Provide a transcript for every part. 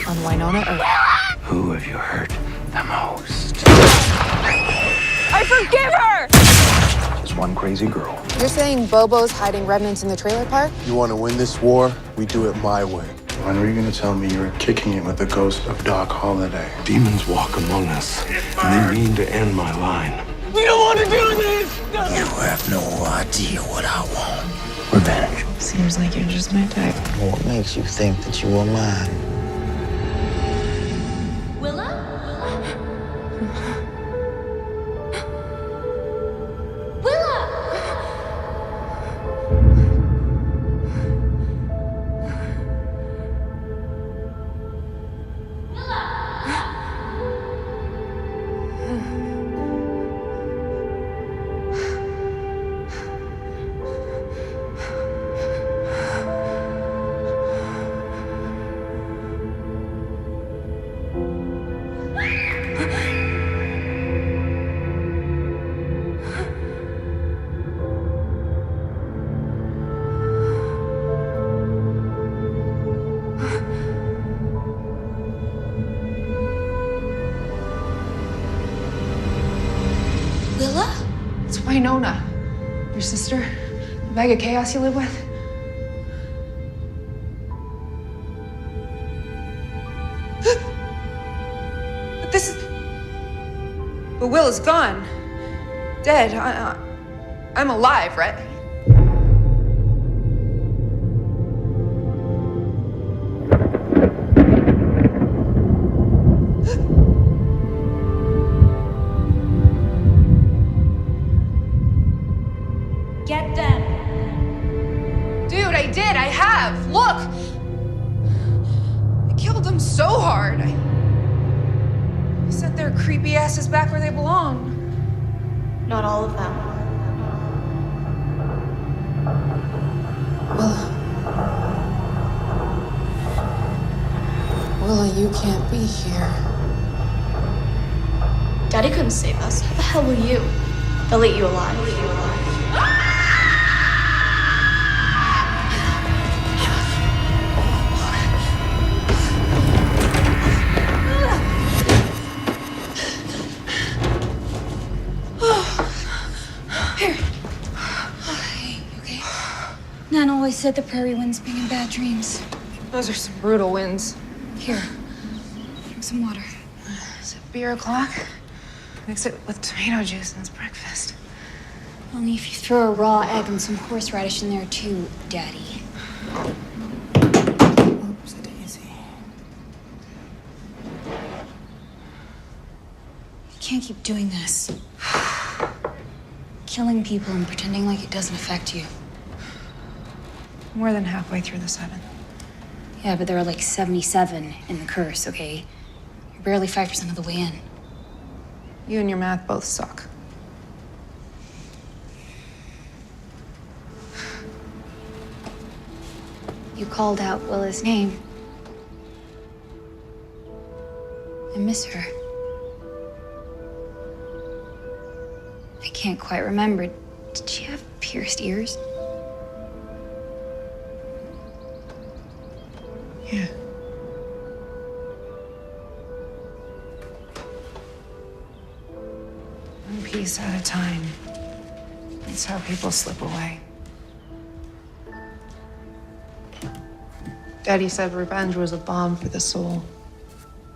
on Wynona Earth. Who have you hurt the most? I forgive her! Just one crazy girl. You're saying Bobo's hiding remnants in the trailer park? You want to win this war? We do it my way. When were you going to tell me you were kicking it with the ghost of Doc Holliday? Demons walk among us, and they mean to end my line. We don't want to do this! You have no idea what I want. Revenge. Seems like you're just my type. What makes you think that you are mine? It's Wynona. Your sister? The bag of chaos you live with? But this is... But Will is gone. Dead. I'm alive, right? Get them. Dude, I did. I have. Look. I killed them so hard. I sent their creepy asses back where they belong. Not all of them. Willa, you can't be here. Daddy couldn't save us. How the hell will you? They'll eat you alive. Nan always said the prairie winds bring in bad dreams. Those are some brutal winds. Here, drink some water. Is it beer o'clock? Mix it with tomato juice and it's breakfast. Only if you throw a raw egg and some horseradish in there too, Daddy. Oops, a daisy. You can't keep doing this. Killing people and pretending like it doesn't affect you. More than halfway through the 7. Yeah, but there are like 77 in the curse, okay? You're barely 5% of the way in. You and your math both suck. You called out Willa's name. I miss her. I can't quite remember. Did she have pierced ears? Yeah. One piece at a time. That's how people slip away. Daddy said revenge was a balm for the soul.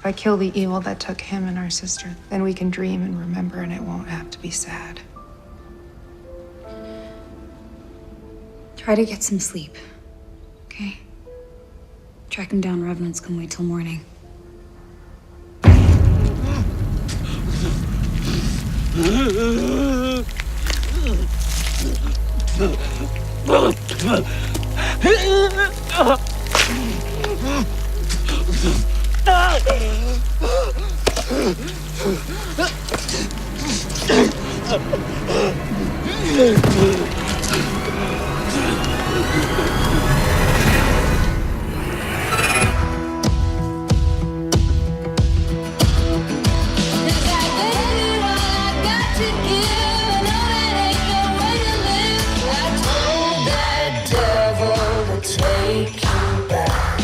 If I kill the evil that took him and our sister, then we can dream and remember and it won't have to be sad. Try to get some sleep, okay? Tracking down revenants can wait till morning. Take you back.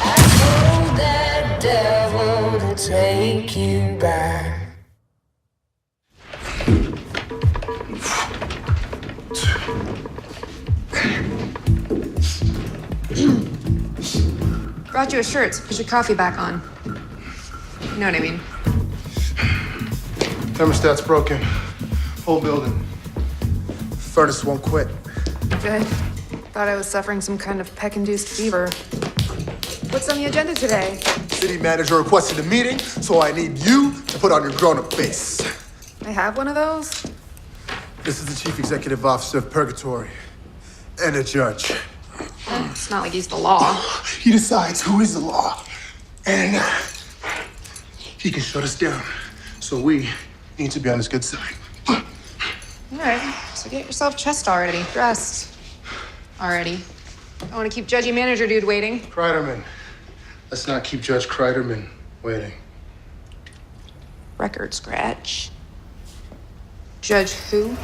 I told that take you back. Brought you a shirt, so put your coffee back on. You know what I mean? Thermostat's broken. Whole building. Furnace won't quit. Good. Thought I was suffering some kind of peck-induced fever. What's on the agenda today? City manager requested a meeting, so I need you to put on your grown-up face. I have one of those? This is the chief executive officer of Purgatory and a judge. It's not like he's the law. He decides who is the law, and he can shut us down. So we need to be on his good side. All right, so get yourself dressed already. Dressed. Already. I want to keep judgy manager dude waiting. Kreiderman. Let's not keep Judge Kreiderman waiting. Record scratch. Judge who?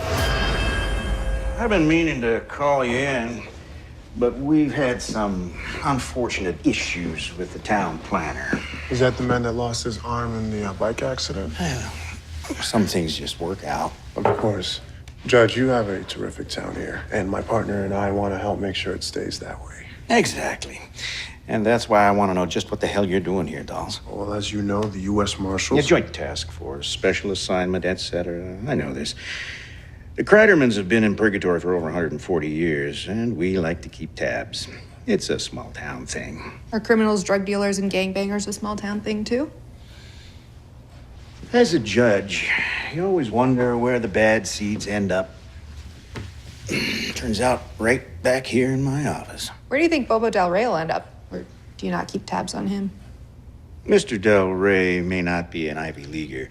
I've been meaning to call you in, but we've had some unfortunate issues with the town planner. Is that the man that lost his arm in the bike accident? Some things just work out. Of course. Judge, you have a terrific town here, and my partner and I want to help make sure it stays that way. Exactly. And that's why I want to know just what the hell you're doing here, Dolls. Well, as you know, the U.S. Marshals... Yeah, joint task force, special assignment, etc. I know this. The Kreidermans have been in Purgatory for over 140 years, and we like to keep tabs. It's a small town thing. Are criminals, drug dealers, and gangbangers a small town thing too? As a judge, you always wonder where the bad seeds end up. Turns out right back here in my office. Where do you think Bobo Del Rey will end up? Or do you not keep tabs on him? Mr. Del Rey may not be an Ivy Leaguer,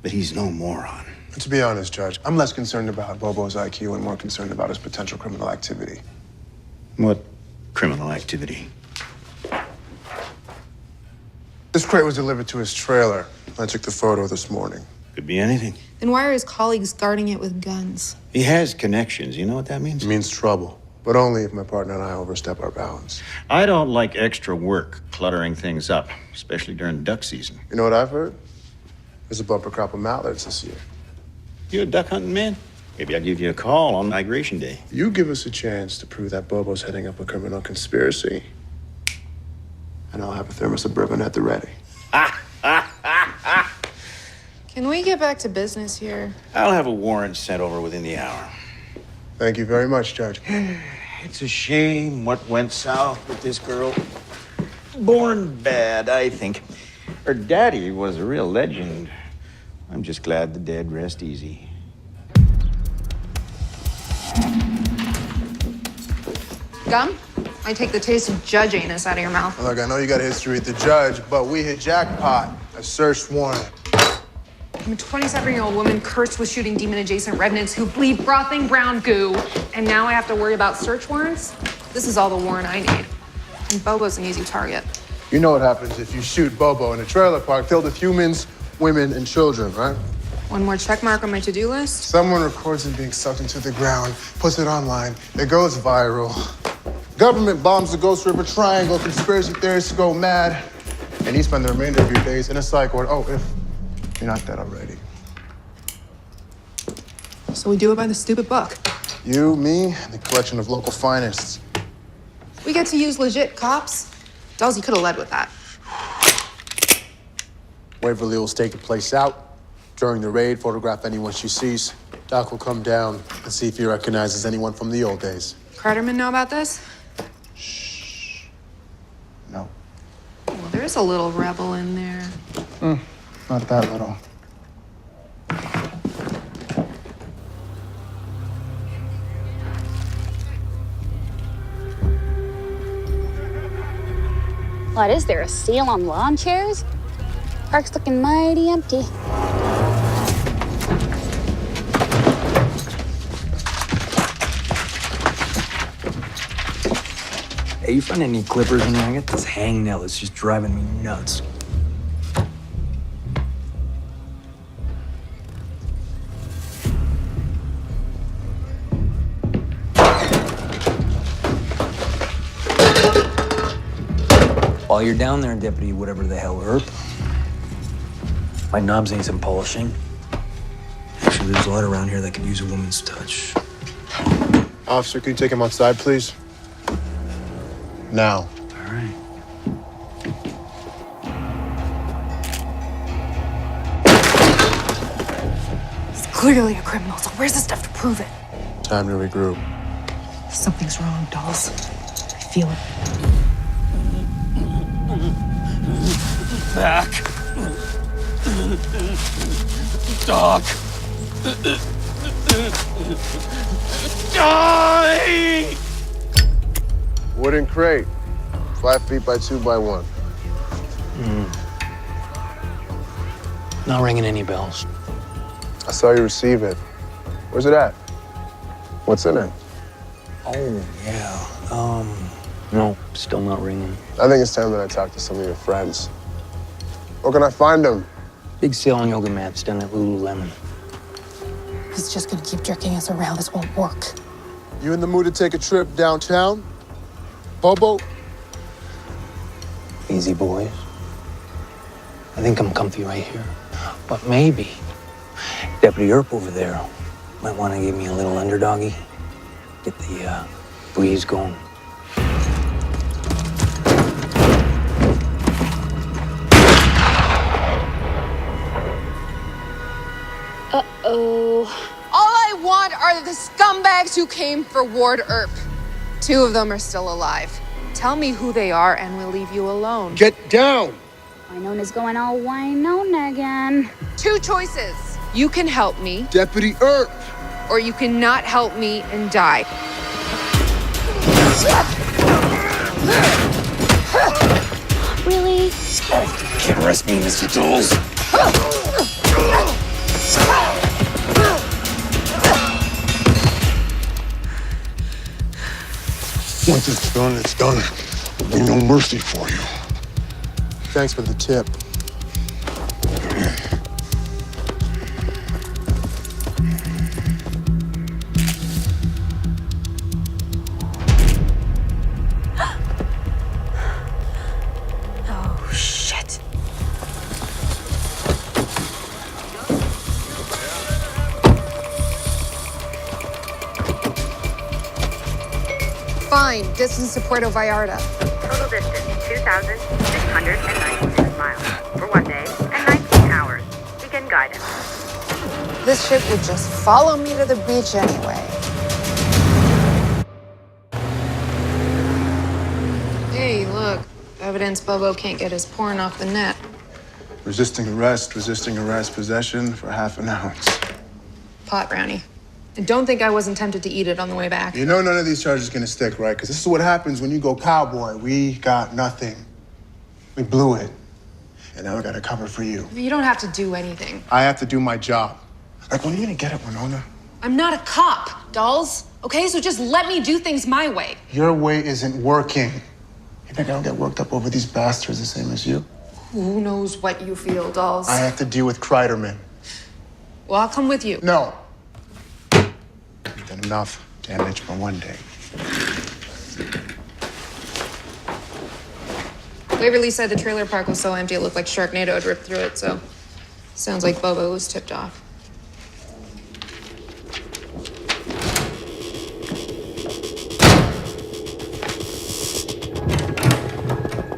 but he's no moron. To be honest, Judge, I'm less concerned about Bobo's IQ and more concerned about his potential criminal activity. What criminal activity? This crate was delivered to his trailer. I took the photo this morning. Could be anything. Then why are his colleagues guarding it with guns? He has connections. You know what that means? It means trouble, but only if my partner and I overstep our bounds. I don't like extra work cluttering things up, especially during duck season. You know what I've heard? There's a bumper crop of mallards this year. You a duck hunting man? Maybe I'll give you a call on migration day. You give us a chance to prove that Bobo's heading up a criminal conspiracy, and I'll have a thermos of bourbon at the ready. Can we get back to business here? I'll have a warrant sent over within the hour. Thank you very much, Judge. It's a shame what went south with this girl. Born bad, I think. Her daddy was a real legend. I'm just glad the dead rest easy. Gum? I take the taste of judginess out of your mouth. Look, I know you got a history with the judge, but we hit jackpot. A search warrant. I'm a 27-year-old woman cursed with shooting demon-adjacent revenants who bleed frothing brown goo, and now I have to worry about search warrants? This is all the warrant I need. And Bobo's an easy target. You know what happens if you shoot Bobo in a trailer park filled with humans, women, and children, right? One more check mark on my to-do list. Someone records it being sucked into the ground, puts it online, it goes viral. Government bombs the Ghost River Triangle, conspiracy theorists go mad, and you spend the remainder of your days in a psych ward. Oh, if you're not dead already. So we do it by the stupid book. You, me, and the collection of local finest. We get to use legit cops. Dalsey could have led with that. Waverly will stake a place out. During the raid, photograph anyone she sees. Doc will come down and see if he recognizes anyone from the old days. Kreiderman know about this? No. Well, there's a little rebel in there. Not that little. What is there, a sale on lawn chairs? Park's looking mighty empty. Hey, you find any clippers in there? I got this hangnail that's just driving me nuts. While you're down there, Deputy whatever the hell, earb, My knobs need some polishing. Actually, there's a lot around here that could use a woman's touch. Officer, can you take him outside, please? Now. All right. He's clearly a criminal, so where's the stuff to prove it? Time to regroup. Something's wrong, dolls. I feel it. Back. Doc. Die! Wooden crate. 5 feet by 2 by 1. Not ringing any bells. I saw you receive it. Where's it at? What's in it? Oh, yeah. No, still not ringing. I think it's time that I talk to some of your friends. Where can I find them? Big sale on yoga mats down at Lululemon. He's just gonna keep jerking us around. This won't work. You in the mood to take a trip downtown? Bobo? Easy, boys. I think I'm comfy right here. But maybe Deputy Earp over there might want to give me a little underdoggy. Get the breeze going. Uh-oh. All I want are the scumbags who came for Ward Earp. 2 of them are still alive. Tell me who they are and we'll leave you alone. Get down! Wynona's going all Wynona again. 2 choices. You can help me, Deputy Earp! or you can not help me and die. Really? Can't arrest me, Mr. Tools. Once it's done, it's done. There'll be no mercy for you. Thanks for the tip. Oh, shit. Fine, distance to Puerto Vallarta. Total distance 2,696 miles for 1 day and 19 hours. Begin guidance. This ship would just follow me to the beach anyway. Hey, look. Evidence Bobo can't get his porn off the net. Resisting arrest, possession for half an ounce. Pot brownie. And don't think I wasn't tempted to eat it on the way back. You know none of these charges are gonna stick, right? Because this is what happens when you go cowboy. We got nothing. We blew it. And now I got a cover for you. You don't have to do anything. I have to do my job. Like, when are you gonna get it, Wynona? I'm not a cop, dolls. Okay, so just let me do things my way. Your way isn't working. You think I don't get worked up over these bastards the same as you? Who knows what you feel, dolls? I have to deal with Kreiderman. Well, I'll come with you. No. You've done enough damage for 1 day. Waverly said the trailer park was so empty it looked like Sharknado had ripped through it, so sounds like Bobo was tipped off.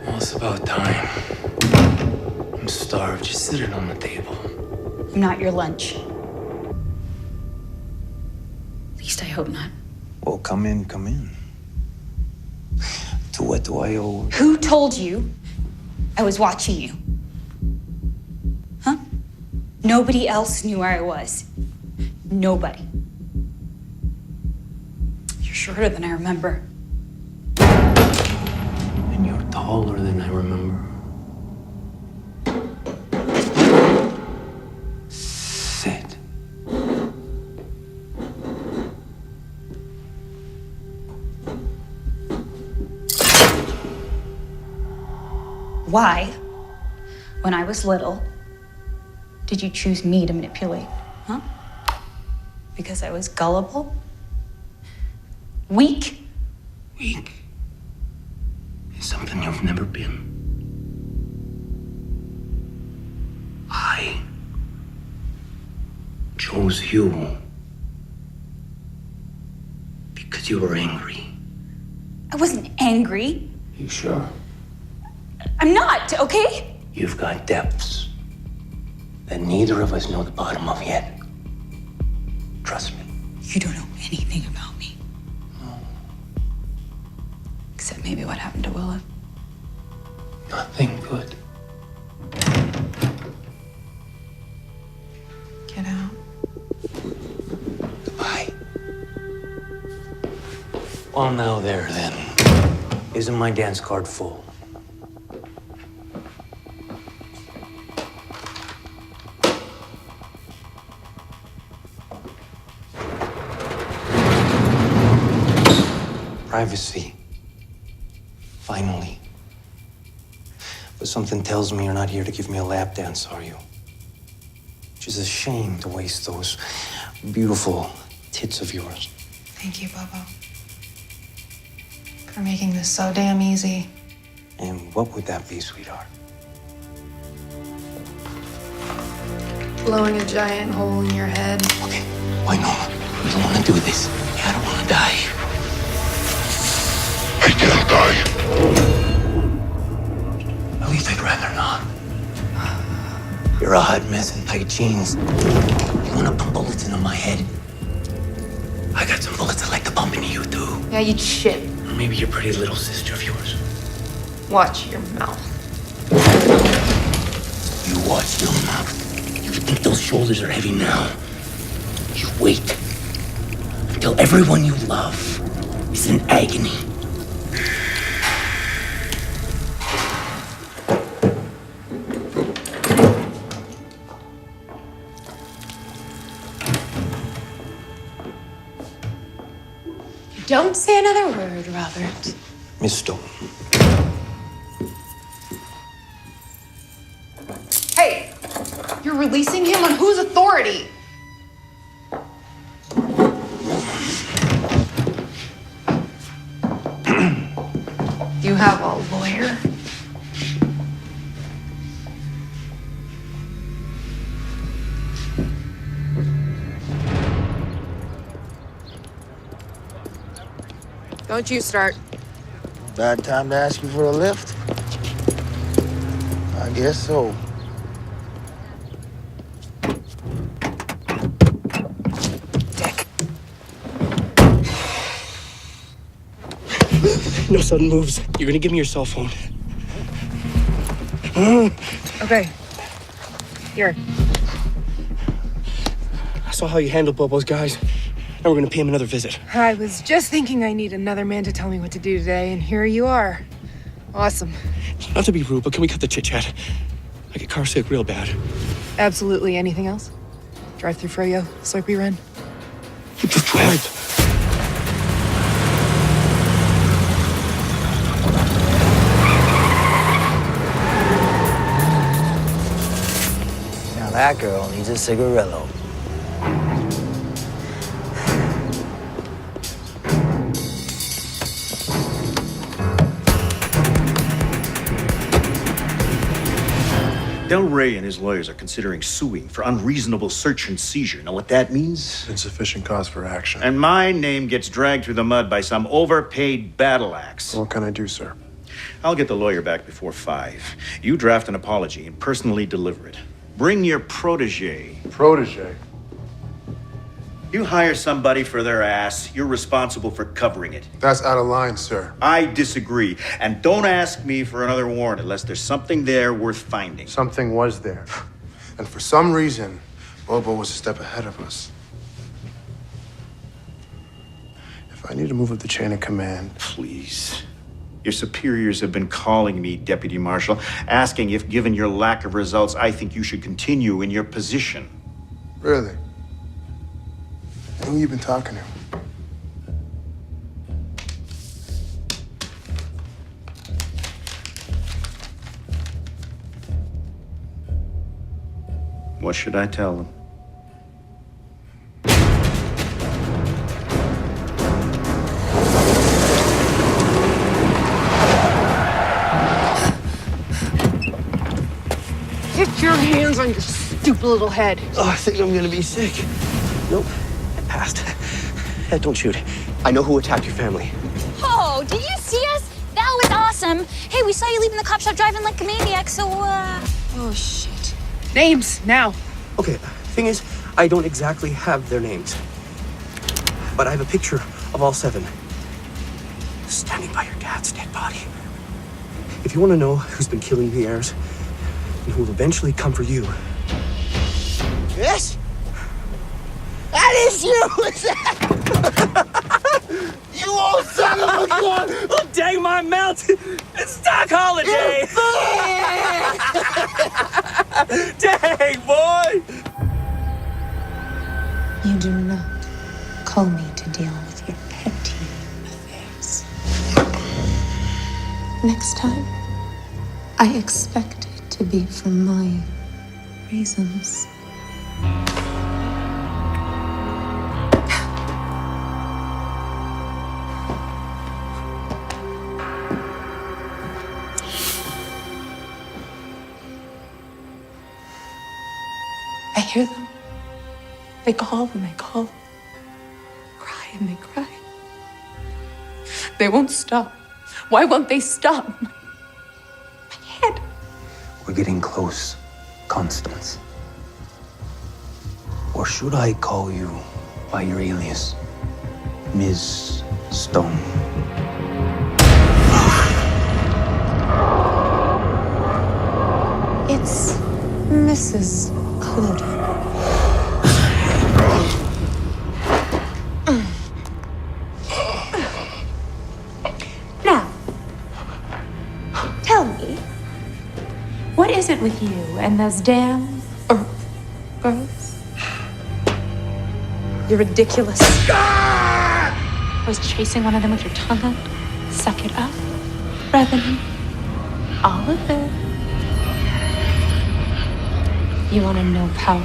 Well, it's about time. I'm starved. Just sit it on the table. I'm not your lunch. At least I hope not. Well, come in, come in. To what do I owe? Who told you I was watching you? Huh? Nobody else knew where I was. Nobody. You're shorter than I remember. And you're taller than I remember. Sit. Why, when I was little, did you choose me to manipulate? Huh? Because I was gullible? Weak? Weak is something you've never been. I chose you because you were angry. I wasn't angry. You sure? I'm not, okay? You've got depths that neither of us know the bottom of yet. Trust me. You don't know anything about me. Except maybe what happened to Willa. Nothing good. Get out. Goodbye. Well, now there then. Isn't my dance card full? Privacy. Finally. But something tells me you're not here to give me a lap dance, are you? Which is a shame to waste those beautiful tits of yours. Thank you, Bobo. For making this so damn easy. And what would that be, sweetheart? Blowing a giant hole in your head. Okay, Wynona, you don't want to do this. Yeah, I don't want to die. I can't die. At least I'd rather not. You're a hot mess in tight jeans. You want to pump bullets into my head? I got some bullets that like to bump into you, too. Yeah, you'd shit. Or maybe your pretty little sister of yours. Watch your mouth. You watch your mouth. You think those shoulders are heavy now? You wait until everyone you love is in agony. Don't say another word, Robert. Miss Stone. Hey! You're releasing him on whose authority? You have a lawyer? Don't you start. Bad time to ask you for a lift? I guess so. Dick. No sudden moves. You're gonna give me your cell phone. Okay. Here. I saw how you handled Bobo's guys. Now we're gonna pay him another visit. I was just thinking I need another man to tell me what to do today, and here you are. Awesome. Not to be rude, but can we cut the chit-chat? I get car sick real bad. Absolutely. Anything else? Drive through Froyo, Slurpee Run. You just drive. Now that girl needs a cigarillo. Del Rey and his lawyers are considering suing for unreasonable search and seizure. Know what that means? Insufficient cause for action. And my name gets dragged through the mud by some overpaid battle axe. What can I do, sir? I'll get the lawyer back before 5. You draft an apology and personally deliver it. Bring your protege. Protege? You hire somebody for their ass, you're responsible for covering it. That's out of line, sir. I disagree. And don't ask me for another warrant unless there's something there worth finding. Something was there. And for some reason, Bobo was a step ahead of us. If I need to move up the chain of command, Please. Your superiors have been calling me, Deputy Marshal, asking if, given your lack of results, I think you should continue in your position. Really? Who you been talking to? What should I tell them? Get your hands on your stupid little head. Oh, I think I'm gonna be sick. Nope, it passed. Hey, don't shoot. I know who attacked your family. Oh, did you see us? That was awesome. Hey, we saw you leaving the cop shop driving like a maniac, so, Oh, shit. Names, now. Okay, thing is, I don't exactly have their names. But I have a picture of all 7. Standing by your dad's dead body. If you want to know who's been killing the heirs, and who will eventually come for you. Yes? That is you! Is that? You old son of a gun! Oh, dang my mount! It's Doc Holiday! Dang, boy! You do not call me to deal with your petty affairs. Next time, I expect it to be for my reasons. I hear them. They call and they call. Cry and they cry. They won't stop. Why won't they stop? My head. We're getting close, Constance. Or should I call you by your alias, Ms. Stone? It's Mrs. Cloden. Now, tell me, what is it with you and those damn girls? You're ridiculous. I was chasing one of them with your tongue out. Suck it up, Reverend. All of it. You want to know power?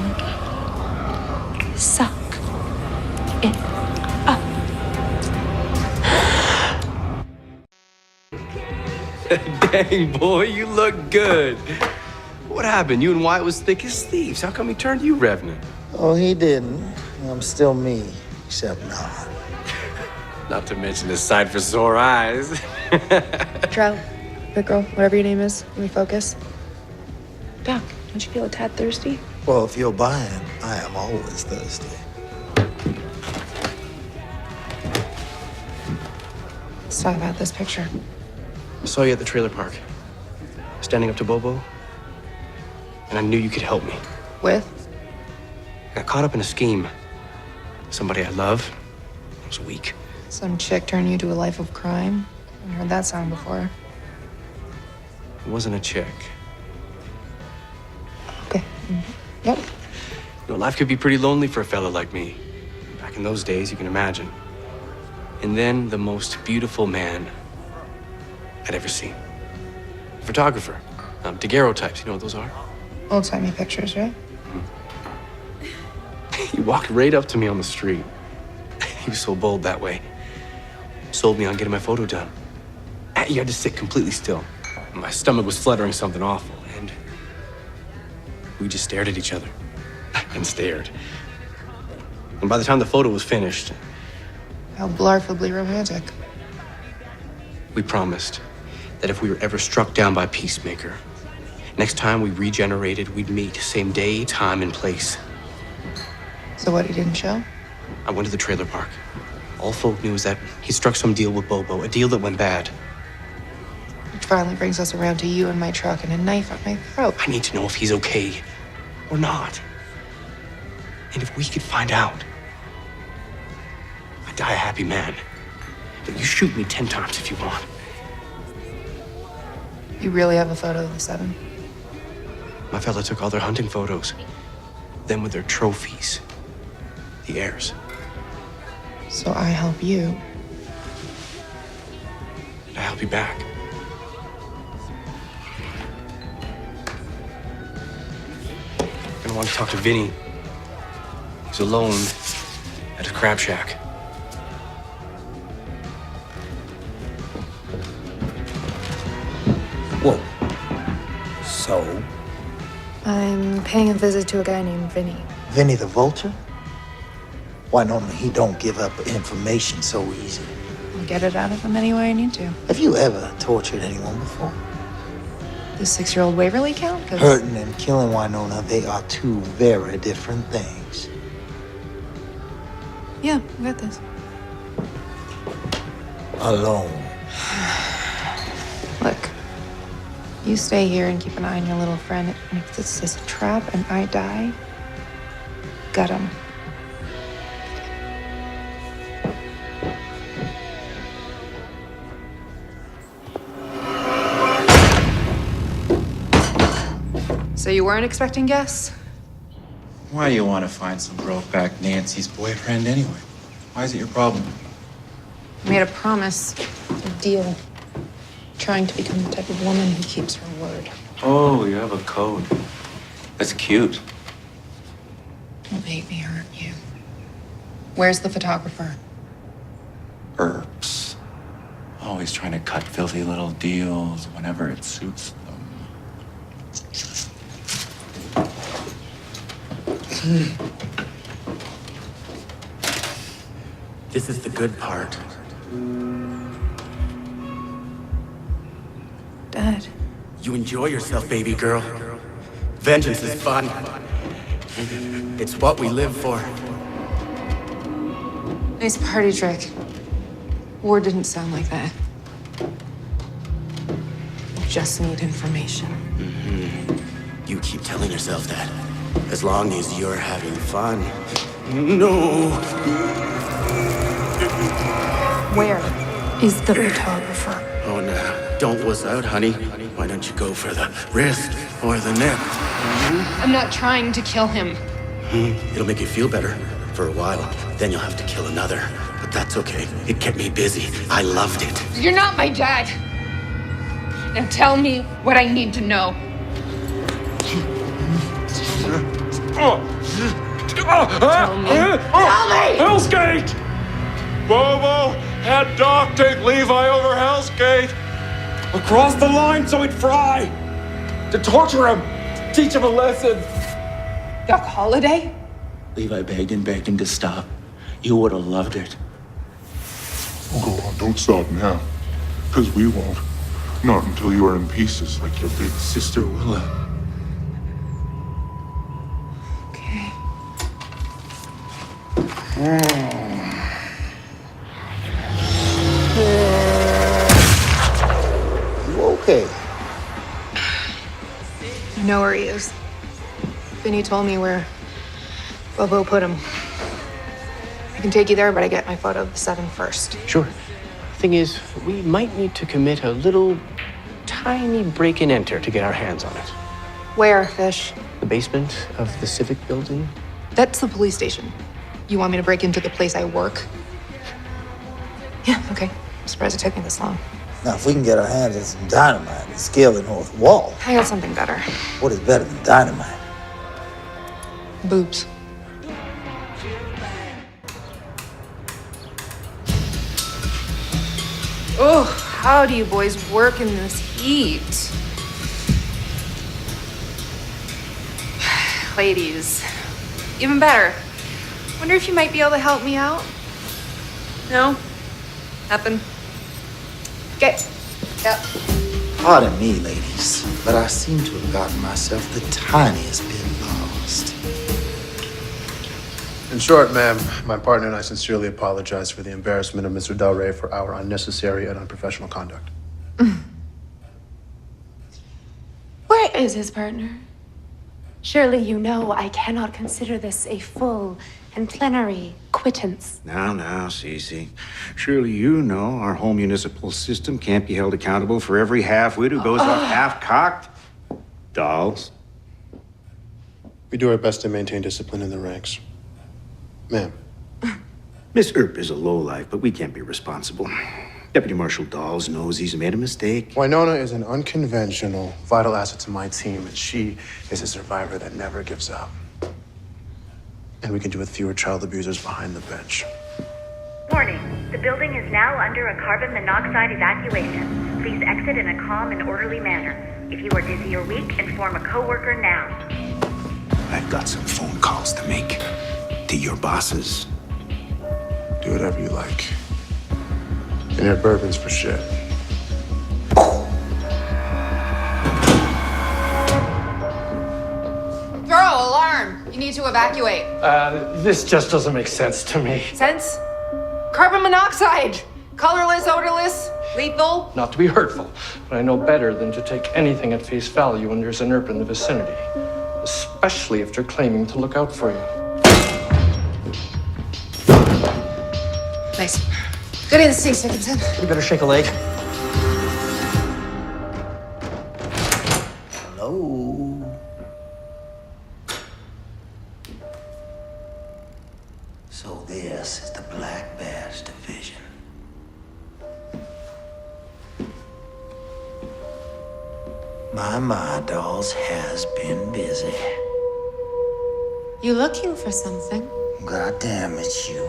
Suck it up. Dang, boy, you look good. What happened? You and Wyatt was thick as thieves. How come he turned you Revenant? Oh, he didn't. I'm still me, except not. Not to mention a sight for sore eyes. Trout, big girl, whatever your name is, let me focus. Doc, don't you feel a tad thirsty? Well, if you're buying, I am always thirsty. Let's talk about this picture. I saw you at the trailer park, standing up to Bobo, and I knew you could help me. With? I got caught up in a scheme. Somebody I love was weak. Some chick turned you to a life of crime? I heard that song before. It wasn't a chick. Okay. Yep. You know, life could be pretty lonely for a fella like me. Back in those days, you can imagine. And then the most beautiful man I'd ever seen. Photographer. Daguerreotypes, you know what those are? Old-timey pictures, right? He walked right up to me on the street. He was so bold that way. Sold me on getting my photo done. You had to sit completely still. My stomach was fluttering something awful, and we just stared at each other and stared. And by the time the photo was finished, How blarfably romantic. we promised that if we were ever struck down by Peacemaker, next time we regenerated, we'd meet same day, time, and place. So what, he didn't show? I went to the trailer park. All folk knew is that he struck some deal with Bobo, a deal that went bad. Which finally brings us around to you and my truck and a knife at my throat. I need to know if he's okay or not. And if we could find out, I'd die a happy man. But you shoot me 10 times if you want. You really have a photo of the 7? My fella took all their hunting photos. Them with their trophies. The heirs. So I help you. And I help you back. I'm gonna want to talk to Vinny. He's alone at his crab shack. Whoa. So? I'm paying a visit to a guy named Vinny. Vinny the Vulture? Why normally he don't give up information so easy? I'll get it out of him any way I need to. Have you ever tortured anyone before? The 6-year-old Waverly count? 'Cause Hurting and killing Wynona, they are two very different things. yeah, I got this. Alone. Look, you stay here and keep an eye on your little friend. And if this is a trap and I die, gut him. So you weren't expecting guests? Why do you want to find some brokeback Nancy's boyfriend anyway? Why is it your problem? I made a promise, a deal. Trying to become the type of woman who keeps her word. Oh, you have a code. That's cute. Don't make me hurt you. Where's the photographer? Erbs. Always trying to cut filthy little deals whenever it suits them. This is the good part. Dad. You enjoy yourself, baby girl. Vengeance is fun. It's what we live for. Nice party trick. War didn't sound like that. Just need information. You keep telling yourself that. As long as you're having fun. No. Where is the photographer? Oh, no. Don't wuss out, honey. Why don't you go for the wrist or the neck? I'm not trying to kill him. It'll make you feel better for a while. Then you'll have to kill another. But that's okay. It kept me busy. I loved it. You're not my dad. Now tell me what I need to know. Tell me. Tell me! Hell's Gate! Bobo had Doc take Levi over Hell's Gate. Across the line so he'd fry. To torture him. Teach him a lesson. Doc Holliday? Levi begged and begged him to stop. You would have loved it. Oh, go on, don't stop now. Because we won't. Not until you are in pieces like your big sister Willa. Okay. You okay? I know where he is. Vinny told me where Bobo put him. I can take you there, but I get my photo of the 7 first. Sure. Thing is, we might need to commit a little tiny break and enter to get our hands on it. Where, Fish? The basement of the Civic building? That's the police station. You want me to break into the place I work? Yeah, okay. I'm surprised it took me this long. Now, if we can get our hands on some dynamite and scale the north wall, I got something better. what is better than dynamite? Boobs. Oh, how do you boys work in this heat? Ladies, even better. Wonder if you might be able to help me out? No? Nothing? Okay. Yep. Pardon me, ladies, but I seem to have gotten myself the tiniest bit lost. In short, ma'am, my partner and I sincerely apologize for the embarrassment of Mr. Del Rey for our unnecessary and unprofessional conduct. Where is his partner? Surely you know I cannot consider this a full and plenary quittance. Now, Cece. Surely you know our whole municipal system can't be held accountable for every half-wit who goes off half-cocked. Dolls. We do our best to maintain discipline in the ranks. Ma'am. Miss Earp is a lowlife, but we can't be responsible. Deputy Marshal Dawes knows he's made a mistake. Wynona is an unconventional, vital asset to my team, and she is a survivor that never gives up. And we can do with fewer child abusers behind the bench. Warning, the building is now under a carbon monoxide evacuation. Please exit in a calm and orderly manner. If you are dizzy or weak, inform a coworker now. I've got some phone calls to make. To your bosses. Do whatever you like. And your bourbon's for shit. Throw alarm! You need to evacuate. This just doesn't make sense to me. Sense? Carbon monoxide! Colorless, odorless, lethal. Not to be hurtful, but I know better than to take anything at face value when there's an earb in the vicinity. Especially if they're claiming to look out for you. Nice. Good instincts, Dickinson. You better shake a leg. Hello? So this is the Black Badge Division. My dolls has been busy. You looking for something? God damn, it's you.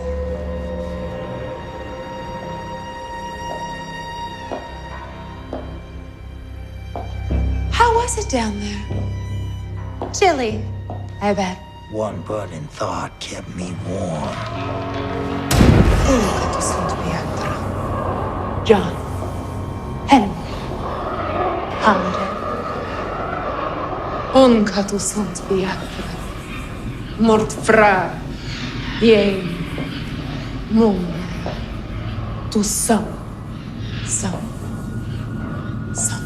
How was it down there? Chilly, I bet. One burning thought kept me warm. John. Henry. Holiday. Onka tu sunt beatra. Mort fra. Yea. Moon. Tu sum. Sum. Sum.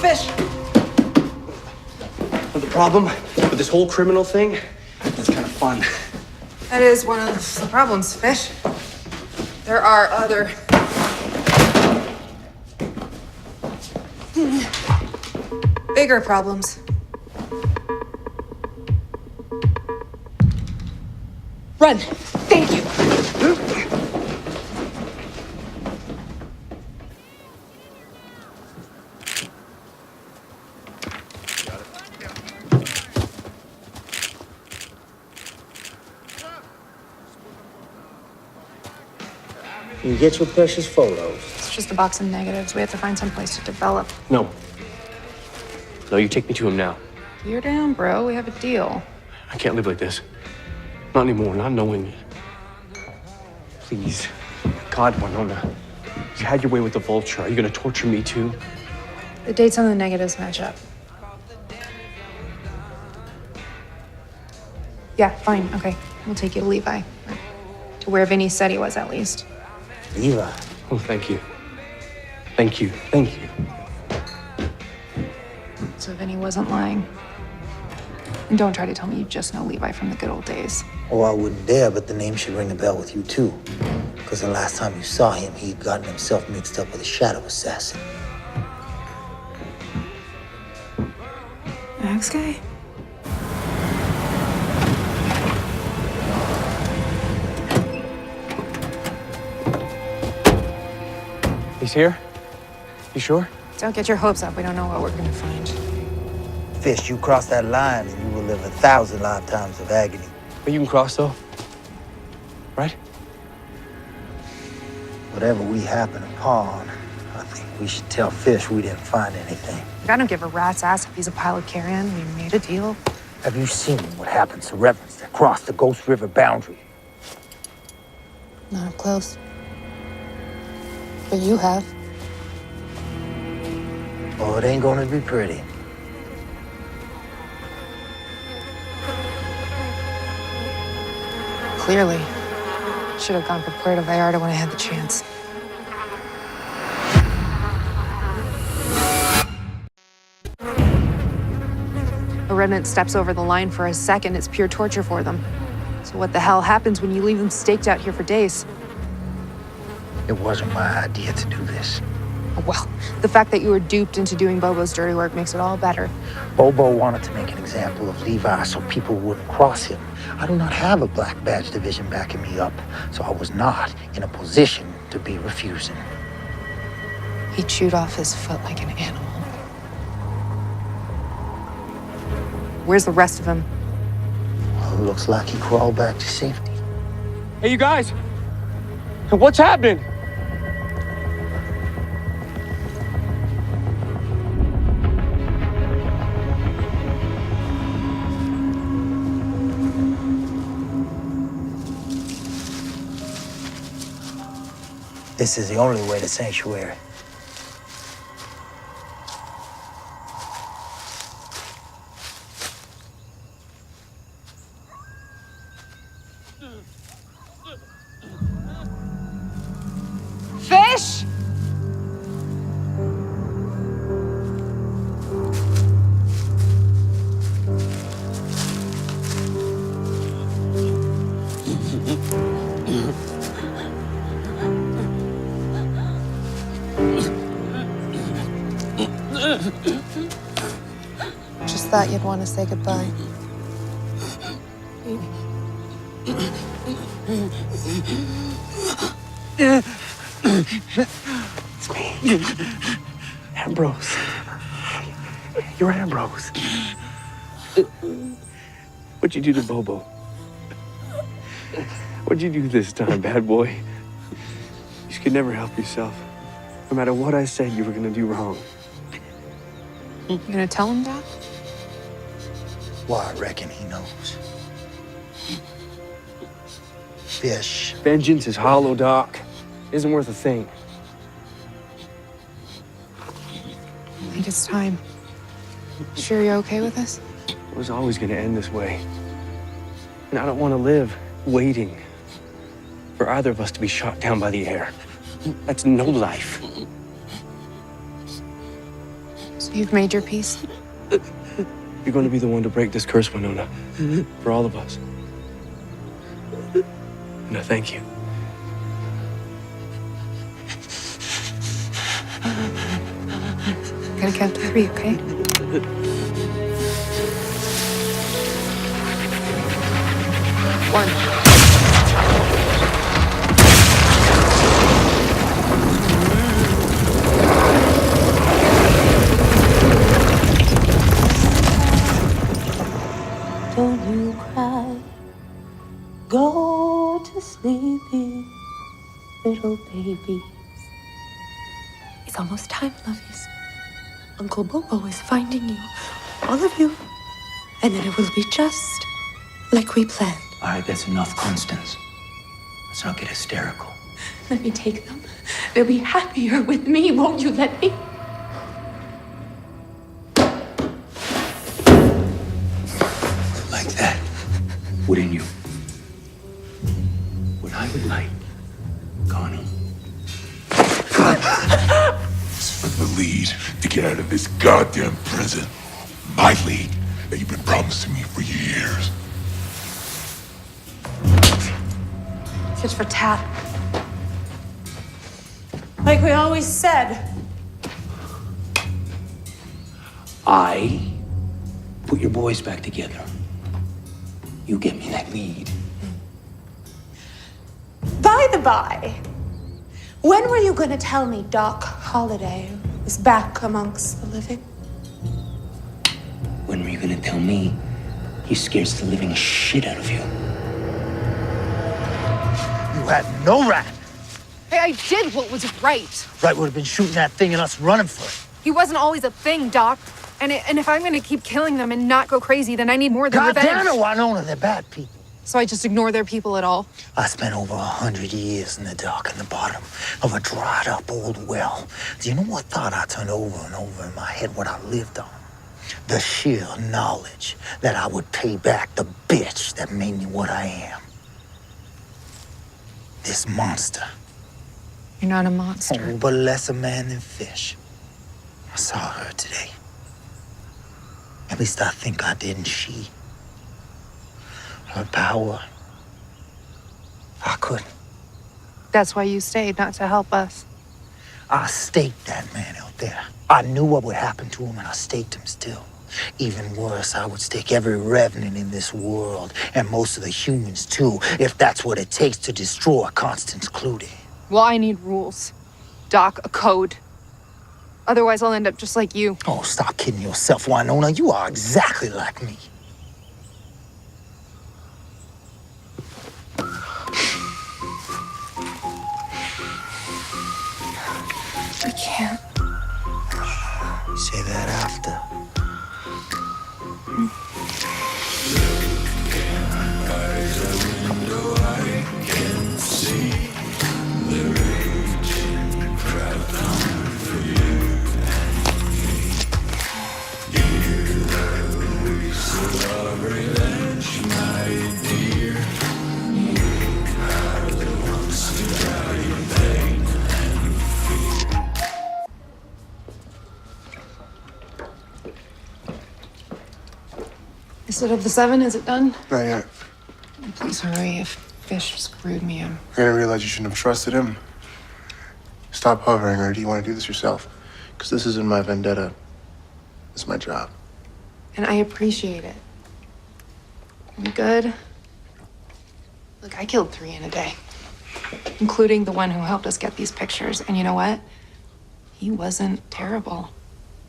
Fish! But the problem with this whole criminal thing, it's kind of fun. That is one of the problems, Fish. There are other... bigger problems. Run. Thank you. You get your precious photos. It's just a box of negatives. We have to find some place to develop. No. No, you take me to him now. You're down, bro. We have a deal. I can't live like this. Not anymore, not knowing me. Please. God, Wynona. You had your way with the vulture. Are you gonna torture me too? The dates on the negatives match up. Yeah, fine. Okay. We'll take you to Levi. Or to where Vinny said he was, at least. Levi. Oh, thank you. Thank you. Thank you. So Vinny wasn't lying. And don't try to tell me you just know Levi from the good old days. Oh, I wouldn't dare, but the name should ring a bell with you, too. Because the last time you saw him, he'd gotten himself mixed up with a shadow assassin. Axe guy? He's here? You sure? Don't get your hopes up. We don't know what we're gonna find. Fish, you cross that line and you will live 1,000 lifetimes of agony. But you can cross, though. Right? Whatever we happen upon, I think we should tell Fish we didn't find anything. I don't give a rat's ass if he's a pile of carrion. We made a deal. Have you seen what happens to reverends that cross the Ghost River boundary? Not up close. But you have. Oh, it ain't gonna be pretty. Clearly. Should have gone for Puerto Vallarta when I had the chance. A remnant steps over the line for a second, it's pure torture for them. So what the hell happens when you leave them staked out here for days? It wasn't my idea to do this. Well, the fact that you were duped into doing Bobo's dirty work makes it all better. Bobo wanted to make an example of Levi so people wouldn't cross him. I do not have a Black Badge Division backing me up, so I was not in a position to be refusing. He chewed off his foot like an animal. Where's the rest of him? Well, looks like he crawled back to safety. Hey, you guys! What's happening? This is the only way to sanctuary. Fish! Just thought you'd want to say goodbye. It's me. Ambrose. You're Ambrose. What'd you do to Bobo? What'd you do this time, bad boy? You could never help yourself. No matter what I said, you were gonna do wrong. You gonna tell him that? Well, I reckon he knows. Fish. Vengeance is hollow, Doc. Isn't worth a thing. I think it's time. Sure you're okay with this? It was always gonna end this way. And I don't want to live waiting for either of us to be shot down by the air. That's no life. So you've made your peace? You're going to be the one to break this curse, Wynona. For all of us. And I thank you. Gotta count to 3, okay? One. Don't you cry, go to sleep, little babies. It's almost time, lovies. Uncle Bobo is finding you, all of you, and then it will be just like we planned. All right, that's enough, Constance. Let's not get hysterical. Let me take them. They'll be happier with me, won't you let me? Like that, wouldn't you? What I would like, Connie. For the lead to get out of this goddamn prison. My lead that you've been promising me for years. Tit for tat. Like we always said. I put your boys back together. You get me that lead. By the by, when were you gonna tell me Doc Holliday is back amongst the living? When were you gonna tell me he scares the living shit out of you? You had no right. Hey, I did what was right. Right would have been shooting that thing and us running for it. He wasn't always a thing, Doc. And if I'm gonna keep killing them and not go crazy, then I need more than God revenge. damn it, Wynona, they're bad people. So I just ignore their people at all? I spent over 100 years in the dark in the bottom of a dried up old well. Do you know what thought I turned over and over in my head, what I lived on? The sheer knowledge that I would pay back the bitch that made me what I am. This monster. You're not a monster. Oh, but less a man than fish. I saw her today. At least I think I did, and she. Her power. I couldn't. That's why you stayed, not to help us. I staked that man out there. I knew what would happen to him, and I staked him still. Even worse, I would stake every revenant in this world, and most of the humans too, if that's what it takes to destroy Constance Clutie. Well, I need rules. Doc, a code. Otherwise, I'll end up just like you. Oh, stop kidding yourself, Wynona. You are exactly like me. I can't. Say that after. Instead of the 7, is it done? Not yet. Please hurry. If Fish screwed me, You're gonna realize you shouldn't have trusted him. Stop hovering, or do you want to do this yourself? Because this isn't my vendetta. It's my job. And I appreciate it. We good? Look, I killed 3 in a day, including the one who helped us get these pictures. And you know what? He wasn't terrible.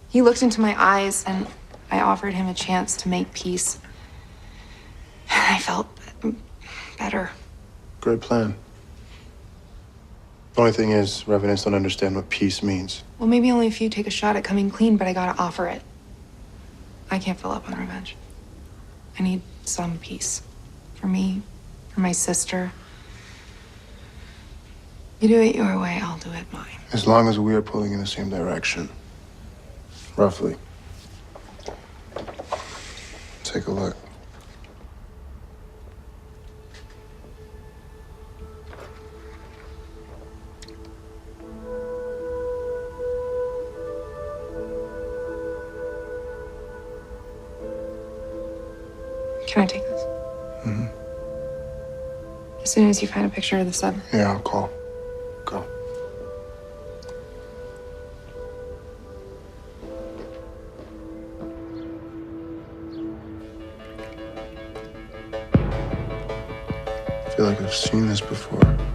He looked into my eyes, and I offered him a chance to make peace. And I felt better. Great plan. The only thing is, revenants don't understand what peace means. Well, maybe only if you take a shot at coming clean, but I gotta offer it. I can't fill up on revenge. I need some peace. For me, for my sister. You do it your way, I'll do it mine. As long as we are pulling in the same direction. Roughly. Take a look. Can I take this? Mm-hmm. As soon as you find a picture of the 7. Yeah, I'll call. Go. I feel like I've seen this before.